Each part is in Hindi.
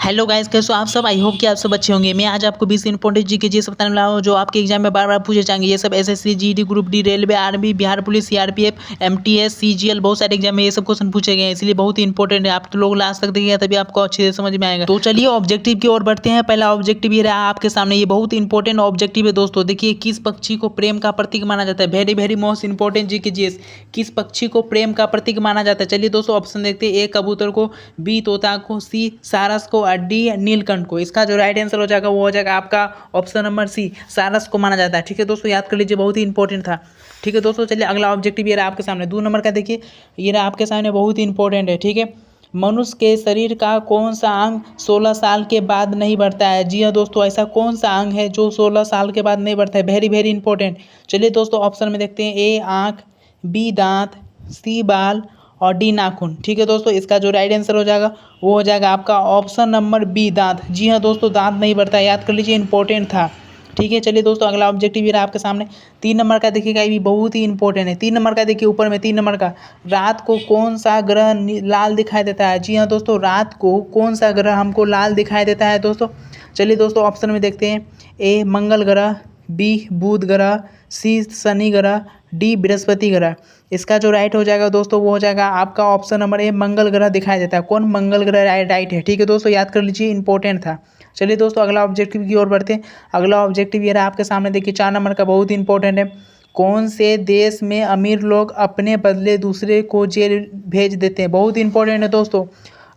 हेलो गाइस, कैसे हो आप सब। आई होप कि आप सब अच्छे होंगे। मैं आज आपको 20 इंपॉर्टेंट जी के जी सब बताने वाला हूँ जो आपके एग्जाम में बार बार पूछे जाएंगे। ये सब SSC, GD, group D, railway, army, Bihar police, CRPF, MTS, CGL, बहुत सारे एग्जाम में ये सब क्वेश्चन पूछे गए हैं, इसलिए बहुत ही इंपॉर्टेंट है। आप तो लोग लास्ट तक देखिएगा तभी आपको अच्छे से समझ में आएगा। तो चलिए ऑब्जेक्टिव की ओर बढ़ते हैं। पहला ऑब्जेक्टिव ये रहा आपके सामने, ये बहुत इंपॉर्टेंट ऑब्जेक्टिव है दोस्तों। देखिए, किस पक्षी को प्रेम का प्रतीक माना जाता है। वेरी वेरी मोस्ट इंपॉर्टेंट जी के जी। किस पक्षी को प्रेम का प्रतीक माना जाता है। चलिए दोस्तों ऑप्शन देखते हैं। ए कबूतर को, बी तोता को, सी सारस को और डी नीलकंठ को। इसका जो राइट आंसर हो जाएगा वो हो जाएगा आपका ऑप्शन नंबर सी, सारस को माना जाता है। ठीक है दोस्तों, याद कर लीजिए, बहुत ही इंपॉर्टेंट था। ठीक है दोस्तों, चलिए अगला ऑब्जेक्टिव ये रहा आपके सामने 2 नंबर का। देखिए ये रहा आपके सामने, बहुत ही इंपॉर्टेंट है। ठीक है, मनुष्य के शरीर का कौन सा अंग 16 साल के बाद नहीं बढ़ता है। जी हाँ दोस्तों, ऐसा कौन सा अंग है जो 16 साल के बाद नहीं बढ़ता है। Very very important. चलिए दोस्तों ऑप्शन में देखते हैं। ए आँख, बी दांत, सी बाल और डी नाखून। ठीक है दोस्तों, इसका जो राइट आंसर हो जाएगा वो हो जाएगा आपका ऑप्शन नंबर बी, दांत। जी हाँ दोस्तों, दांत नहीं बढ़ता है, याद कर लीजिए, इंपॉर्टेंट था। ठीक है, चलिए दोस्तों अगला ऑब्जेक्टिव ये रहा आपके सामने 3 नंबर का। देखिएगा ये भी बहुत ही इंपॉर्टेंट है। 3 नंबर का देखिए ऊपर में 3 नंबर का, रात को कौन सा ग्रह लाल दिखाई देता है। जी हाँ दोस्तों, रात को कौन सा ग्रह हमको लाल दिखाई देता है दोस्तों। चलिए दोस्तों ऑप्शन में देखते हैं। ए मंगल ग्रह, बी बुध ग्रह, सी शनि ग्रह, डी बृहस्पति ग्रह। इसका जो राइट हो जाएगा दोस्तों वो हो जाएगा आपका ऑप्शन नंबर ए, मंगल ग्रह दिखाई देता है। कौन मंगल ग्रह राइट है। ठीक है दोस्तों, याद कर लीजिए, इंपॉर्टेंट था। चलिए दोस्तों अगला ऑब्जेक्टिव की ओर बढ़ते हैं। अगला ऑब्जेक्टिव ये रहा आपके सामने, देखिए 4 नंबर का, बहुत ही इंपॉर्टेंट है। कौन से देश में अमीर लोग अपने बदले दूसरे को जेल भेज देते हैं। बहुत इंपॉर्टेंट है दोस्तों।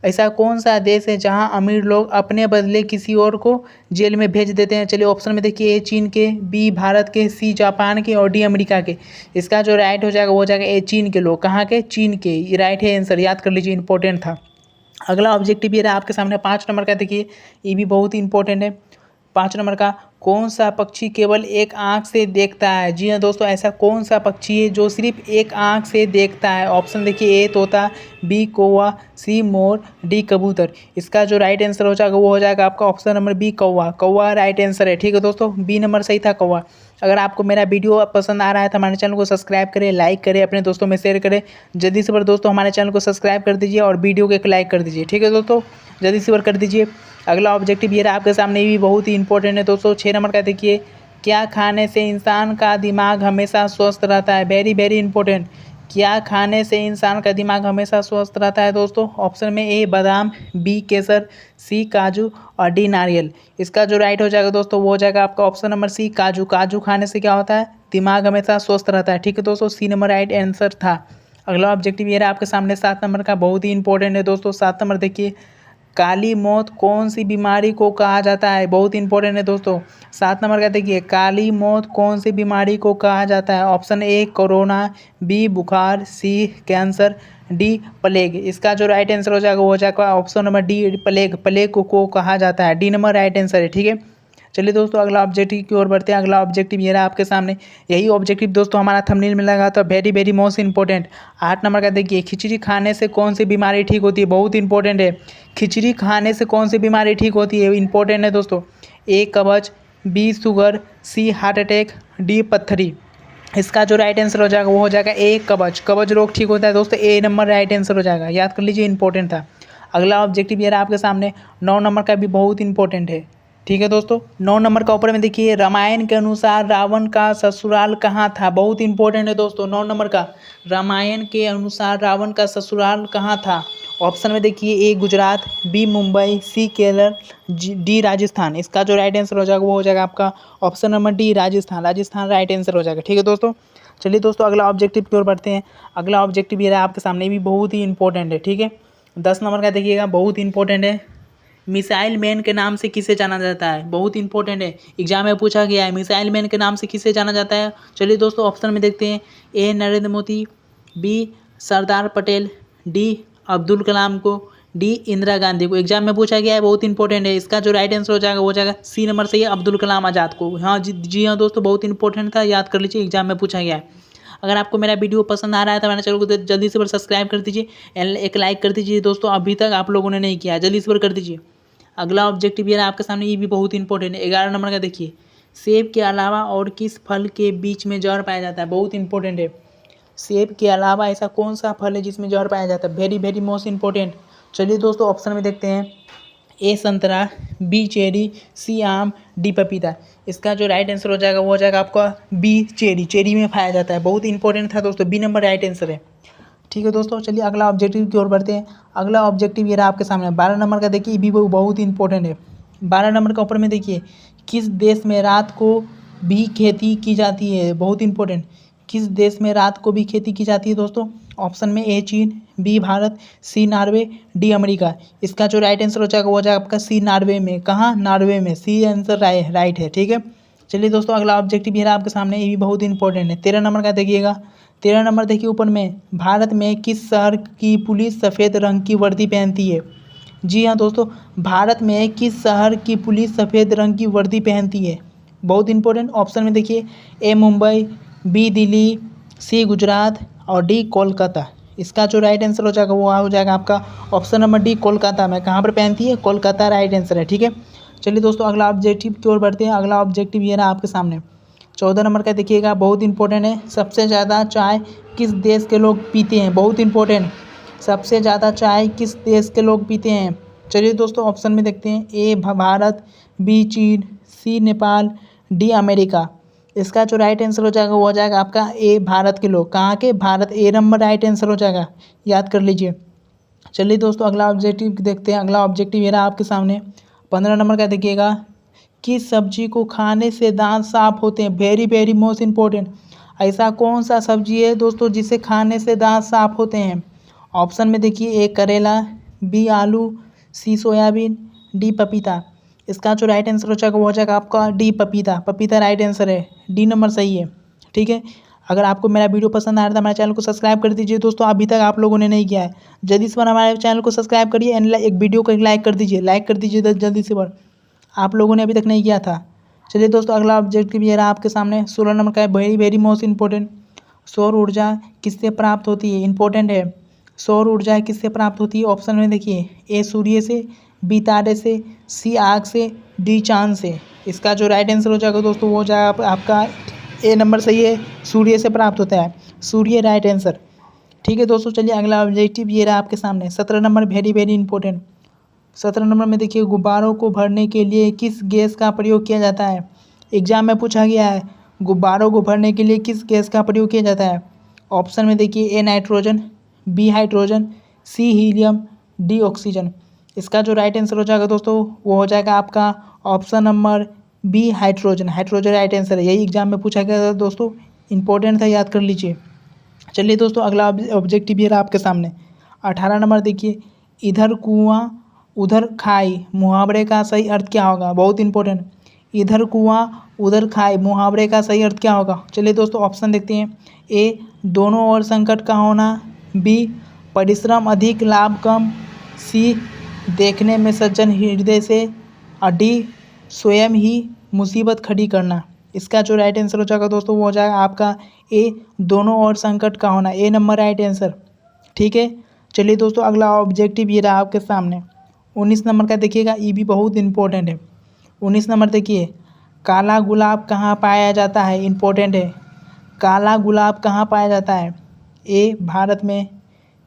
ऐसा कौन सा देश है जहां अमीर लोग अपने बदले किसी और को जेल में भेज देते हैं। चलिए ऑप्शन में देखिए। ए चीन के, बी भारत के, सी जापान के और डी अमेरिका के। इसका जो राइट हो जाएगा वो हो जाएगा ए चीन के लोग। कहाँ के? चीन के। ये राइट है आंसर, याद कर लीजिए, इंपॉर्टेंट था। अगला ऑब्जेक्टिव ये रहा आपके सामने 5 नंबर का। देखिए ये भी बहुत ही इंपॉर्टेंट है। 5 नंबर का, कौन सा पक्षी केवल एक आंख से देखता है। जी हाँ दोस्तों, ऐसा कौन सा पक्षी है जो सिर्फ एक आंख से देखता है। ऑप्शन देखिए। ए तोता, बी कौवा, सी मोर, डी कबूतर। इसका जो राइट आंसर हो जाएगा वो हो जाएगा आपका ऑप्शन नंबर बी, कौवा। कौवा राइट आंसर है। ठीक है दोस्तों, बी नंबर सही था, कौवा। अगर आपको मेरा वीडियो पसंद आ रहा है तो हमारे चैनल को सब्सक्राइब करें, लाइक करें, अपने दोस्तों में शेयर करें। जल्दी से दोस्तों हमारे चैनल को सब्सक्राइब कर दीजिए और वीडियो को एक लाइक कर दीजिए। ठीक है दोस्तों, जल्दी से कर दीजिए। अगला ऑब्जेक्टिव ये रहा आपके सामने, भी बहुत ही इंपॉर्टेंट है दोस्तों। 6 नंबर का देखिए, क्या खाने से इंसान का दिमाग हमेशा स्वस्थ रहता है। Very very important. क्या खाने से इंसान का दिमाग हमेशा स्वस्थ रहता है दोस्तों। ऑप्शन में ए बादाम, बी केसर, सी काजू और डी नारियल। इसका जो राइट हो जाएगा दोस्तों वो हो जाएगा आपका ऑप्शन नंबर सी, काजू। काजू खाने से क्या होता है, दिमाग हमेशा स्वस्थ रहता है। ठीक है दोस्तों, सी नंबर राइट आंसर था। अगला ऑब्जेक्टिव ये रहा आपके सामने 7 नंबर का, बहुत ही इंपॉर्टेंट है दोस्तों। 7 नंबर देखिए, काली मौत कौन सी बीमारी को कहा जाता है। बहुत इंपॉर्टेंट है दोस्तों। 7 नंबर का देखिए, काली मौत कौन सी बीमारी को कहा जाता है। ऑप्शन ए कोरोना, बी बुखार, सी कैंसर, डी प्लेग। इसका जो राइट आंसर हो जाएगा वो हो जाएगा option number D, plague. Plague को कहा जाता है। डी नंबर राइट आंसर है। ठीक है, चलिए दोस्तों अगला ऑब्जेक्टिव की ओर बढ़ते हैं। अगला ऑब्जेक्टिव ये रहा आपके सामने। यही ऑब्जेक्टिव दोस्तों हमारा थंबनेल में लगा तो very very most important. 8 number का देखिए, खिचड़ी खाने से कौन सी बीमारी ठीक होती है। बहुत इंपॉर्टेंट है। खिचड़ी खाने से कौन सी बीमारी ठीक होती है, इंपॉर्टेंट है दोस्तों। ए कब्ज, बी शुगर, सी हार्ट अटैक, डी पत्थरी। इसका जो राइट आंसर हो जाएगा वो हो जाएगा ए कब्ज। कब्ज रोग ठीक होता है दोस्तों, ए नंबर राइट आंसर हो जाएगा, याद कर लीजिए, इंपॉर्टेंट था। अगला ऑब्जेक्टिव ये रहा आपके सामने 9 नंबर का, भी बहुत इंपॉर्टेंट है। ठीक है दोस्तों, 9 नंबर का ऊपर में देखिए, रामायण के अनुसार रावण का ससुराल कहाँ था। बहुत इंपॉर्टेंट है दोस्तों। 9 नंबर का, रामायण के अनुसार रावण का ससुराल कहाँ था। ऑप्शन में देखिए। ए गुजरात, बी मुंबई, सी केरल, डी राजस्थान। इसका जो राइट आंसर हो जाएगा वो हो जाएगा आपका option number D, Rajasthan. Rajasthan right answer हो जाएगा। ठीक है दोस्तों, चलिए दोस्तों अगला ऑब्जेक्टिव की ओर बढ़ते हैं। अगला ऑब्जेक्टिव ये रहा आपके सामने, भी बहुत ही इंपॉर्टेंट है। ठीक है, 10 नंबर का देखिएगा, बहुत इंपॉर्टेंट है। मिसाइल मैन के नाम से किसे जाना जाता है। बहुत इंपॉर्टेंट है, एग्जाम में पूछा गया है, मिसाइल मैन के नाम से किसे जाना जाता है। चलिए दोस्तों ऑप्शन में देखते हैं। ए नरेंद्र मोदी, बी सरदार पटेल, डी अब्दुल कलाम को, डी इंदिरा गांधी को। एग्जाम में पूछा गया है, बहुत इंपॉर्टेंट है। इसका जो राइट आंसर हो जाएगा वो हो जाएगा सी नंबर सही है, अब्दुल कलाम आज़ाद को। हाँ जी हाँ दोस्तों, बहुत इंपॉर्टेंट था, याद कर लीजिए, एग्जाम में पूछा गया है। अगर आपको मेरा वीडियो पसंद आ रहा है तो हमारे चैनल को जल्दी से सब्सक्राइब कर दीजिए, एक लाइक कर दीजिए दोस्तों, अभी तक आप लोगों ने नहीं किया, जल्दी से कर दीजिए। अगला ऑब्जेक्टिव ये रहा आपके सामने, ये भी बहुत इंपॉर्टेंट है। 11 नंबर का देखिए, सेब के अलावा और किस फल के बीच में जहर पाया जाता है। बहुत इंपॉर्टेंट है। सेब के अलावा ऐसा कौन सा फल है जिसमें जहर पाया जाता है। Very very most important. चलिए दोस्तों ऑप्शन में देखते हैं। ए संतरा, बी चेरी, सी आम, डी पपीता। इसका जो राइट आंसर हो जाएगा वो हो जाएगा आपका बी चेरी। चेरी में पाया जाता है, बहुत इंपॉर्टेंट था दोस्तों, बी नंबर राइट आंसर है। ठीक है दोस्तों, चलिए अगला ऑब्जेक्टिव की ओर बढ़ते हैं। अगला ऑब्जेक्टिव ये रहा आपके सामने 12 नंबर का। देखिए भी वो बहुत इंपॉर्टेंट है। 12 नंबर का ऊपर में देखिए, किस देश में रात को भी खेती की जाती है, बहुत इंपॉर्टेंट। किस देश में रात को भी खेती की जाती है दोस्तों? ऑप्शन में ए चीन, बी भारत, सी नॉर्वे, डी अमेरिका। इसका जो राइट आंसर हो जाएगा वो हो जाएगा आपका सी नॉर्वे में। कहाँ? नॉर्वे में। सी आंसर राइट है। ठीक है, चलिए दोस्तों अगला ऑब्जेक्टिव ये रहा आपके सामने, ये भी बहुत इंपॉर्टेंट है। 13 नंबर का देखिएगा। 13 नंबर देखिए ऊपर में, भारत में किस शहर की पुलिस सफ़ेद रंग की वर्दी पहनती है? जी हाँ दोस्तों, भारत में किस शहर की पुलिस सफ़ेद रंग की वर्दी पहनती है? बहुत इंपॉर्टेंट। ऑप्शन में देखिए, ए मुंबई, बी दिल्ली, सी गुजरात और डी कोलकाता। इसका जो राइट आंसर हो जाएगा वो हो जाएगा आपका ऑप्शन नंबर डी कोलकाता में। कहाँ पर पहनती है? कोलकाता राइट आंसर है। ठीक है, चलिए दोस्तों अगला ऑब्जेक्टिव की ओर बढ़ते हैं। अगला ऑब्जेक्टिव ये रहा आपके सामने 14 नंबर का। देखिएगा बहुत इंपॉर्टेंट है। सबसे ज़्यादा चाय किस देश के लोग पीते हैं? बहुत इंपॉर्टेंट। सबसे ज़्यादा चाय किस देश के लोग पीते हैं? चलिए दोस्तों ऑप्शन में देखते हैं, ए भारत, बी चीन, सी नेपाल, डी अमेरिका। इसका जो राइट आंसर हो जाएगा वो हो जाएगा आपका ए भारत के लोग। कहाँ के? भारत। ए नंबर राइट आंसर हो जाएगा, याद कर लीजिए। चलिए दोस्तों अगला ऑब्जेक्टिव देखते हैं। अगला ऑब्जेक्टिव ये रहा आपके सामने 15 नंबर का। देखिएगा, किस सब्जी को खाने से दांत साफ होते हैं? Very very most important. ऐसा कौन सा सब्जी है दोस्तों जिसे खाने से दांत साफ होते हैं? ऑप्शन में देखिए, ए करेला, बी आलू, सी सोयाबीन, डी पपीता। इसका जो राइट आंसर हो जाएगा वो हो जाएगा आपका डी पपीता। पपीता राइट आंसर है, डी नंबर सही है। ठीक है, अगर आपको मेरा वीडियो पसंद आ रहा है तो हमारे चैनल को सब्सक्राइब कर दीजिए दोस्तों, अभी तक आप लोगों ने नहीं किया है। जल्दी से हमारे चैनल को सब्सक्राइब करिए एंड एक वीडियो को लाइक कर दीजिए, जल्दी से बार, आप लोगों ने अभी तक नहीं किया था। चलिए दोस्तों अगला ऑब्जेक्टिव ये रहा आपके सामने 16 नंबर का है। Very very most important. सौर ऊर्जा किससे प्राप्त होती है? इंपॉर्टेंट है। सौर ऊर्जा किससे प्राप्त होती है? ऑप्शन में देखिए, ए सूर्य से, बी तारे से, सी आग से, डी चांद से। इसका जो राइट आंसर हो जाएगा दोस्तों वो हो जाएगा आपका ए नंबर सही है, सूर्य से प्राप्त होता है। सूर्य राइट आंसर। ठीक है दोस्तों, चलिए अगला ऑब्जेक्टिव ये रहा आपके सामने 17 number. Very very important. 17 number में देखिए, गुब्बारों को भरने के लिए किस गैस का प्रयोग किया जाता है? एग्जाम में पूछा गया है, गुब्बारों को भरने के लिए किस गैस का प्रयोग किया जाता है? ऑप्शन में देखिए, A nitrogen, B hydrogen, C helium, D oxygen. इसका जो राइट आंसर हो जाएगा दोस्तों वो हो जाएगा आपका option number B hydrogen. Hydrogen right answer है, यही एग्जाम में पूछा गया था दोस्तों, इंपॉर्टेंट था, याद कर लीजिए। चलिए दोस्तों अगला ऑब्जेक्टिव ये रहा आपके सामने 18 नंबर। देखिए, इधर कुआं उधर खाई मुहावरे का सही अर्थ क्या होगा? बहुत इंपॉर्टेंट। इधर कुआं उधर खाई मुहावरे का सही अर्थ क्या होगा? चलिए दोस्तों ऑप्शन देखते हैं, ए दोनों ओर संकट का होना, बी परिश्रम अधिक लाभ कम, सी देखने में सज्जन हृदय से, और डी स्वयं ही मुसीबत खड़ी करना। इसका जो राइट आंसर हो जाएगा दोस्तों वो हो जाएगा आपका ए दोनों ओर संकट का होना। ए नंबर राइट आंसर। ठीक है, चलिए दोस्तों अगला ऑब्जेक्टिव ये रहा आपके सामने 19 नंबर का। देखिएगा, ये भी बहुत इंपॉर्टेंट है। 19 नंबर देखिए, काला गुलाब कहाँ पाया जाता है? इंपॉर्टेंट है। काला गुलाब कहाँ पाया जाता है? ए भारत में,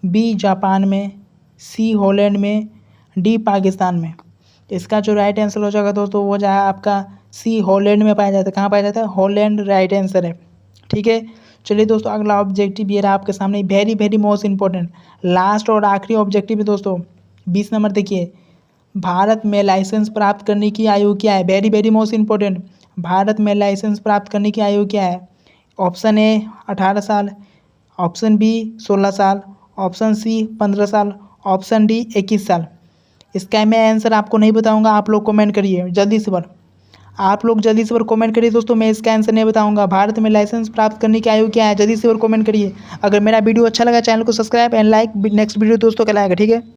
बी जापान में, सी हॉलैंड में, डी पाकिस्तान में। इसका जो राइट आंसर हो जाएगा दोस्तों वो हो जाएगा आपका सी हॉलैंड में पाया जाता है। कहाँ पाया जाता है? हॉलैंड राइट आंसर है। ठीक है, चलिए दोस्तों अगला ऑब्जेक्टिव ये रहा आपके सामने, very very most important, last और आखिरी ऑब्जेक्टिव है दोस्तों। 20 नंबर देखिए, भारत में लाइसेंस प्राप्त करने की आयु क्या है? Very very most important. Bharat में लाइसेंस प्राप्त करने की आयु क्या है? ऑप्शन ए 18 साल, ऑप्शन बी 16 साल, ऑप्शन सी 15 साल, ऑप्शन डी 21 साल। इसका मैं आंसर आपको नहीं बताऊंगा, आप लोग कमेंट करिए जल्दी से बार, आप लोग जल्दी से बार कमेंट करिए दोस्तों, मैं इसका आंसर नहीं बताऊंगा। भारत में लाइसेंस प्राप्त करने की आयु क्या है? जल्दी से बार कमेंट करिए। अगर मेरा वीडियो अच्छा लगा चैनल को subscribe and like. Next video दोस्तों कल आएगा। ठीक है।